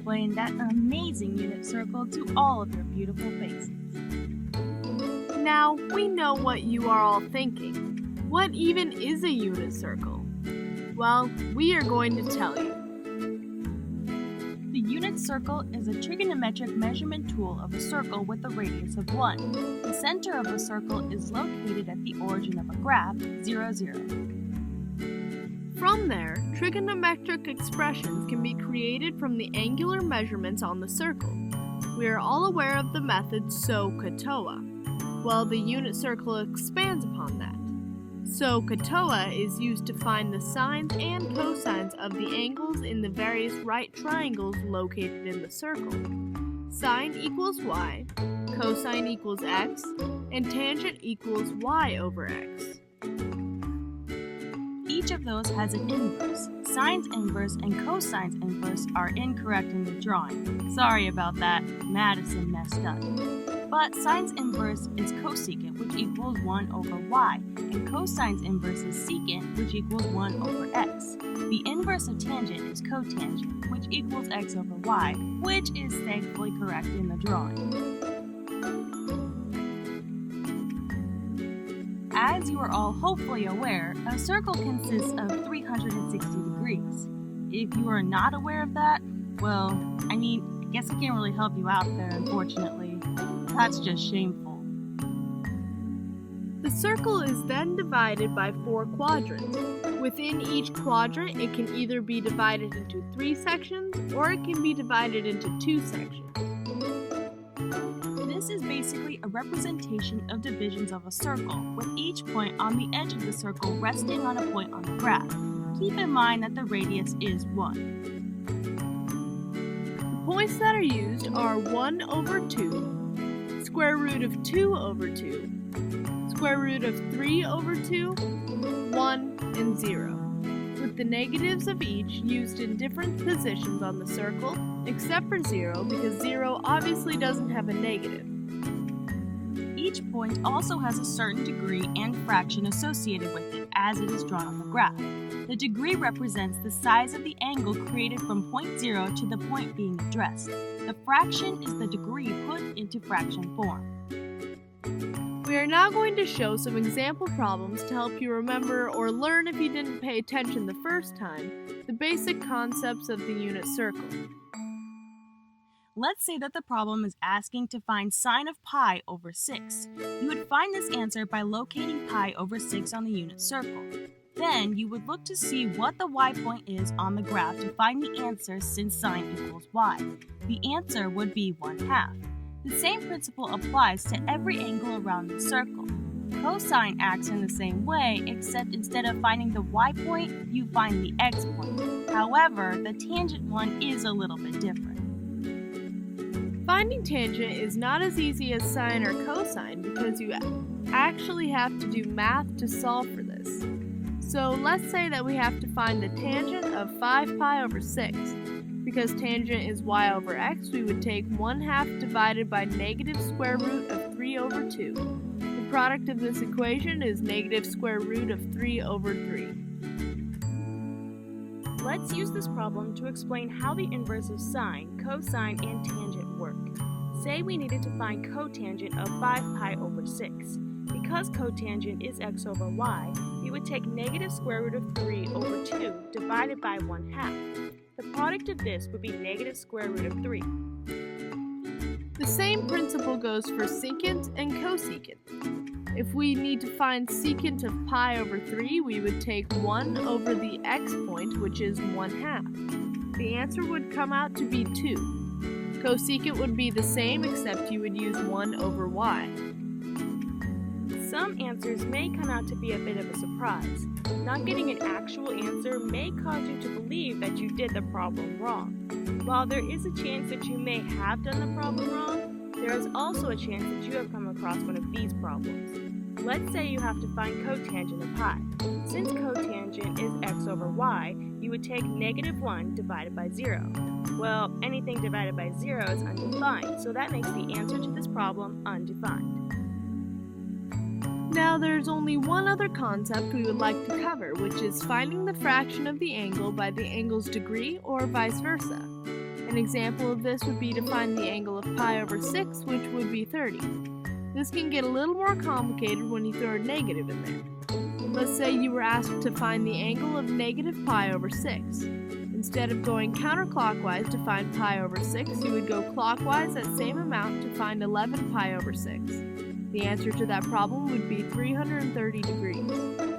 explain that amazing unit circle to all of your beautiful faces. Now, we know what you are all thinking. What even is a unit circle? Well, we are going to tell you. The unit circle is a trigonometric measurement tool of a circle with a radius of 1. The center of the circle is located at the origin of a graph, 0, 0. From there, trigonometric expressions can be created from the angular measurements on the circle. We are all aware of the method SOHCAHTOA. Well, the unit circle expands upon that. SOHCAHTOA is used to find the sines and cosines of the angles in the various right triangles located in the circle. Sine equals y, cosine equals x, and tangent equals y over x. Each of those has an inverse. Sines inverse and cosines inverse are incorrect in the drawing. Sorry about that, Madison messed up. But sines inverse is cosecant, which equals 1 over y, and cosines inverse is secant, which equals 1 over x. The inverse of tangent is cotangent, which equals x over y, which is thankfully correct in the drawing. As you are all hopefully aware, a circle consists of 360 degrees. If you are not aware of that, well, I guess I can't really help you out there, unfortunately. That's just shameful. The circle is then divided by 4 quadrants. Within each quadrant, it can either be divided into 3 sections or it can be divided into 2 sections. This is basically a representation of divisions of a circle, with each point on the edge of the circle resting on a point on the graph. Keep in mind that the radius is 1. The points that are used are 1 over 2, square root of 2 over 2, square root of 3 over 2, 1, and 0, with the negatives of each used in different positions on the circle, except for 0 because 0 obviously doesn't have a negative. Each point also has a certain degree and fraction associated with it as it is drawn on the graph. The degree represents the size of the angle created from point 0 to the point being addressed. The fraction is the degree put into fraction form. We are now going to show some example problems to help you remember or learn if you didn't pay attention the first time, the basic concepts of the unit circle. Let's say that the problem is asking to find sine of pi over 6. You would find this answer by locating pi over 6 on the unit circle. Then you would look to see what the y point is on the graph to find the answer since sine equals y. The answer would be 1/2. The same principle applies to every angle around the circle. Cosine acts in the same way, except instead of finding the y point, you find the x point. However, the tangent one is a little bit different. Finding tangent is not as easy as sine or cosine because you actually have to do math to solve for this. So let's say that we have to find the tangent of 5 pi over 6. Because tangent is y over x, we would take 1/2 divided by negative square root of 3 over 2. The product of this equation is negative square root of 3 over 3. Let's use this problem to explain how the inverse of sine, cosine, and tangent work. Say we needed to find cotangent of 5 pi over 6. Because cotangent is x over y, we would take negative square root of 3 over 2 divided by 1/2. The product of this would be negative square root of 3. The same principle goes for secant and cosecant. If we need to find secant of pi over 3, we would take 1 over the x point, which is 1/2. The answer would come out to be 2. Cosecant would be the same, except you would use 1 over y. Some answers may come out to be a bit of a surprise. Not getting an actual answer may cause you to believe that you did the problem wrong. While there is a chance that you may have done the problem wrong, there is also a chance that you have come across one of these problems. Let's say you have to find cotangent of pi. Since cotangent is x over y, you would take negative 1 divided by 0. Well, anything divided by 0 is undefined, so that makes the answer to this problem undefined. Now there's only one other concept we would like to cover, which is finding the fraction of the angle by the angle's degree or vice versa. An example of this would be to find the angle of pi over 6, which would be 30. This can get a little more complicated when you throw a negative in there. Let's say you were asked to find the angle of negative pi over 6. Instead of going counterclockwise to find pi over 6, you would go clockwise that same amount to find 11 pi over 6. The answer to that problem would be 330 degrees.